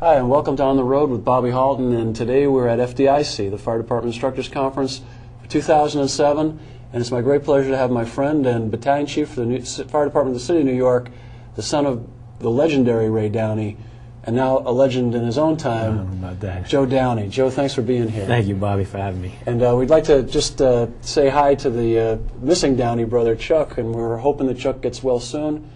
Hi, and welcome to On the Road with Bobby Halton, and today we're at FDIC, the Fire Department Instructors Conference for 2007, and it's my great pleasure to have my friend and Battalion Chief for the Fire Department of the City of New York, the son of the legendary Ray Downey, and now a legend in his own time, about that. Joe Downey. Joe, thanks for being here. Thank you, Bobby, for having me. And we'd like to just say hi to the missing Downey brother, Chuck, and we're hoping that Chuck gets well soon,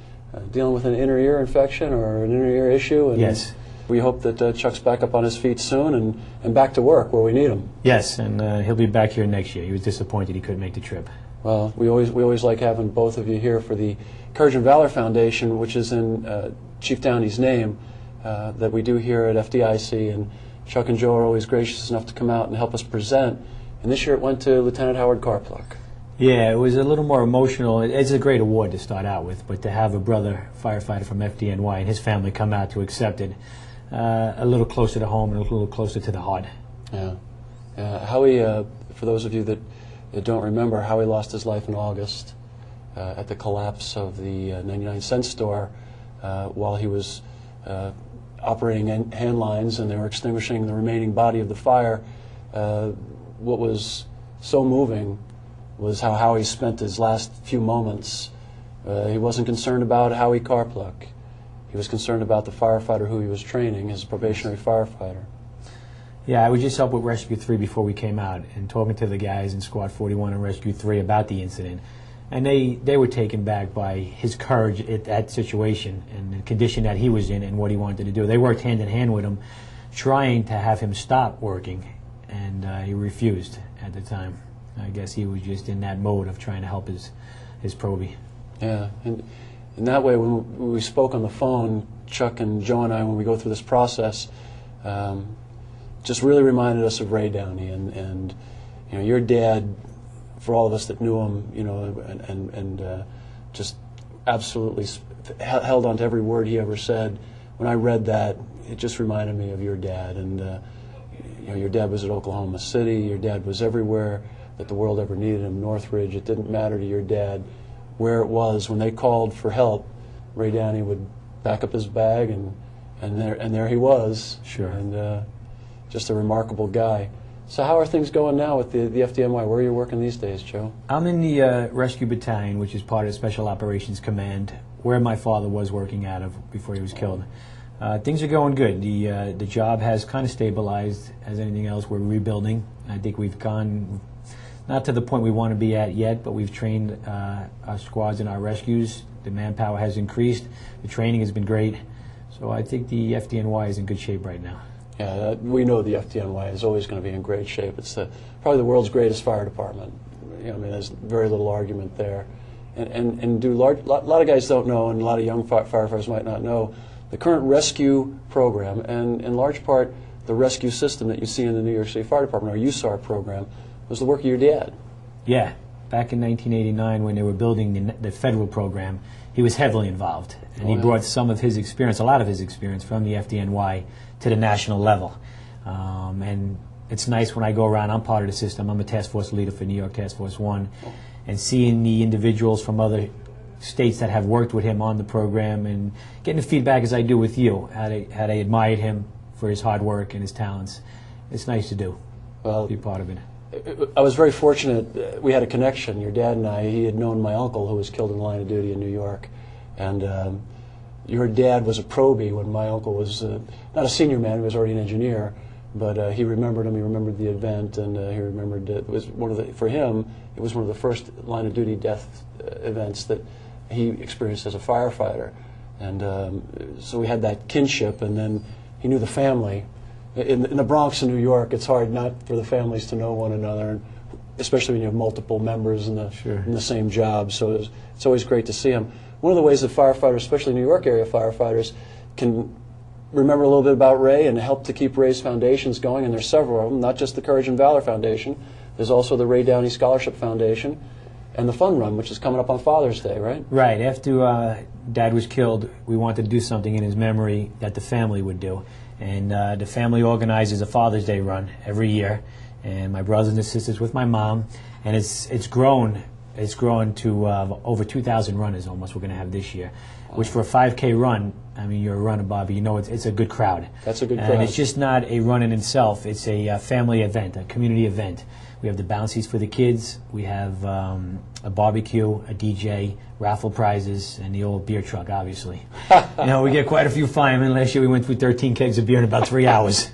dealing with an inner ear infection or an inner ear issue. And yes. We hope that Chuck's back up on his feet soon and back to work where we need him. Yes, and he'll be back here next year. He was disappointed he couldn't make the trip. Well, we always like having both of you here for the Courage and Valor Foundation, which is in Chief Downey's name, that we do here at FDIC. And Chuck and Joe are always gracious enough to come out and help us present. And this year it went to Lieutenant Howard Carpluk. Yeah, it was a little more emotional. It's a great award to start out with, but to have a brother firefighter from FDNY and his family come out to accept it, a little closer to home and a little closer to the heart. Yeah. Howie, for those of you that don't remember, Howie lost his life in August at the collapse of the 99-cent store while he was operating hand lines and they were extinguishing the remaining body of the fire. What was so moving was how Howie spent his last few moments. He wasn't concerned about Howie Carpluk. He was concerned about the firefighter who he was training, his probationary firefighter. Yeah, I would just help with Rescue 3 before we came out and talking to the guys in Squad 41 and Rescue 3 about the incident. And they were taken back by his courage at that situation and the condition that he was in and what he wanted to do. They worked hand in hand with him, trying to have him stop working, and he refused at the time. I guess he was just in that mode of trying to help his probie. Yeah, and in that way, when we spoke on the phone, Chuck and Joe and I, when we go through this process, just really reminded us of Ray Downey and you know, your dad, for all of us that knew him, you know, and just absolutely held on to every word he ever said. When I read that, it just reminded me of your dad. And you know, your dad was at Oklahoma City. Your dad was everywhere that the world ever needed him. Northridge. It didn't matter to your dad where it was. When they called for help, Ray Downey would back up his bag, and there he was. Sure. And just a remarkable guy. So how are things going now with the FDNY? Where are you working these days, Joe? I'm in the Rescue Battalion, which is part of the Special Operations Command, where my father was working out of before he was killed. Things are going good. The job has kind of stabilized. As anything else, we're rebuilding. I think we've gone not to the point we want to be at yet, but we've trained our squads and our rescues. The manpower has increased. The training has been great. So I think the FDNY is in good shape right now. Yeah, we know the FDNY is always going to be in great shape. It's probably the world's greatest fire department. You know, I mean, there's very little argument there. And a lot of guys don't know, and a lot of young firefighters might not know, the current rescue program, and in large part the rescue system that you see in the New York City Fire Department, our USAR program, was the work of your dad. Yeah, back in 1989 when they were building the federal program, he was heavily involved. And he brought some of his experience, a lot of his experience from the FDNY to the national level. And it's nice when I go around, I'm part of the system, I'm a task force leader for New York Task Force 1, and seeing the individuals from other states that have worked with him on the program and getting the feedback as I do with you, how they admired him for his hard work and his talents. It's nice to do, be part of it. I was very fortunate. We had a connection, your dad and I. He had known my uncle who was killed in the line of duty in New York. And your dad was a probie when my uncle was not a senior man, he was already an engineer, but he remembered him, he remembered the event, and he remembered it was one of the, for him, it was one of the first line of duty death events that he experienced as a firefighter. And so we had that kinship, and then he knew the family. In the Bronx in New York, it's hard not for the families to know one another, especially when you have multiple members in the same job. So it's always great to see him. One of the ways that firefighters, especially New York area firefighters, can remember a little bit about Ray and help to keep Ray's foundations going, and there's several of them, not just the Courage and Valor Foundation. There's also the Ray Downey Scholarship Foundation and the Fun Run, which is coming up on Father's Day, right? Right. After Dad was killed, we wanted to do something in his memory that the family would do. And the family organizes a Father's Day run every year, and my brothers and sisters with my mom, and it's grown to over 2,000 runners almost we're going to have this year. which for a 5K run, I mean, you're a runner, Bobby, you know it's a good crowd. That's a good crowd. And it's just not a run in itself. It's a family event, a community event. We have the bouncies for the kids. We have a barbecue, a DJ, raffle prizes, and the old beer truck, obviously. You know, we get quite a few firemen. Last year we went through 13 kegs of beer in about 3 hours.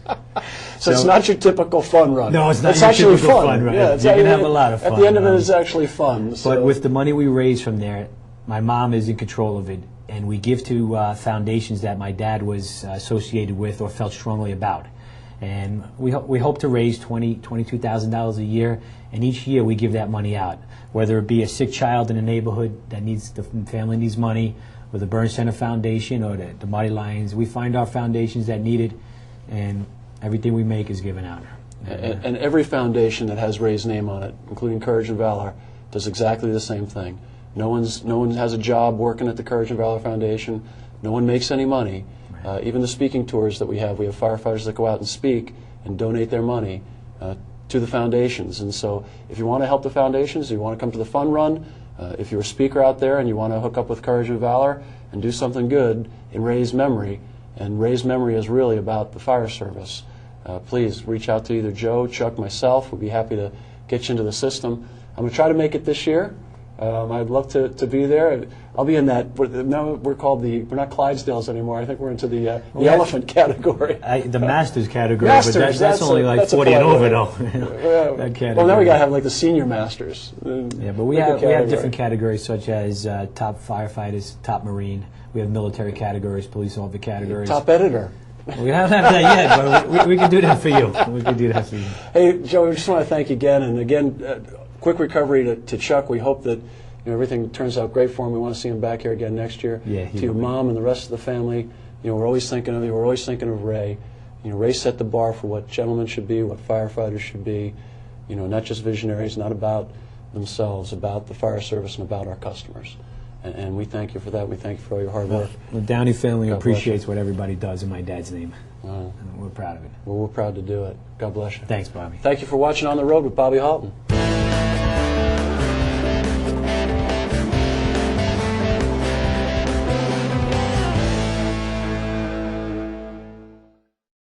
So it's not your typical fun run. No, it's not it's your actually typical fun. fun run. Yeah, You can have a lot of fun. At the end of it, it's actually fun. So. But with the money we raise from there, my mom is in control of it, and we give to foundations that my dad was associated with or felt strongly about. And we hope to raise $22,000 a year, and each year we give that money out, whether it be a sick child in a neighborhood that needs, the family needs money, or the Burn Center Foundation, or the Mighty Lions. We find our foundations that need it, and everything we make is given out. And every foundation that has Ray's name on it, including Courage and Valor, does exactly the same thing. No one has a job working at the Courage and Valor Foundation. No one makes any money. Even the speaking tours that we have firefighters that go out and speak and donate their money to the foundations. And so if you want to help the foundations, you want to come to the fun run, if you're a speaker out there and you want to hook up with Courage and Valor and do something good in Ray's memory, and Ray's memory is really about the fire service, please reach out to either Joe, Chuck, myself. We'd be happy to get you into the system. I'm going to try to make it this year. I'd love to be there. I'll be in that. Now we're not Clydesdales anymore. I think we're into the elephant category. The Masters category, Masters, but that's only like 40 and over, though. That category. Well, now we got to have like the senior Masters. Yeah, but we have different categories such as top firefighters, top Marine. We have military categories, police officer categories. Top editor. We don't have that yet, but we can do that for you. We can do that for you. Hey, Joe, we just want to thank you again, and again, quick recovery to Chuck. We hope that everything turns out great for him. We want to see him back here again next year. Yeah, to your mom and the rest of the family, we're always thinking of you. We're always thinking of Ray. Ray set the bar for what gentlemen should be, what firefighters should be. Not just visionaries, not about themselves, about the fire service and about our customers. And we thank you for that. We thank you for all your hard work. The Downey family appreciates what everybody does in my dad's name. And we're proud of it. Well, we're proud to do it. God bless you. Thanks, Bobby. Thank you for watching On the Road with Bobby Halton.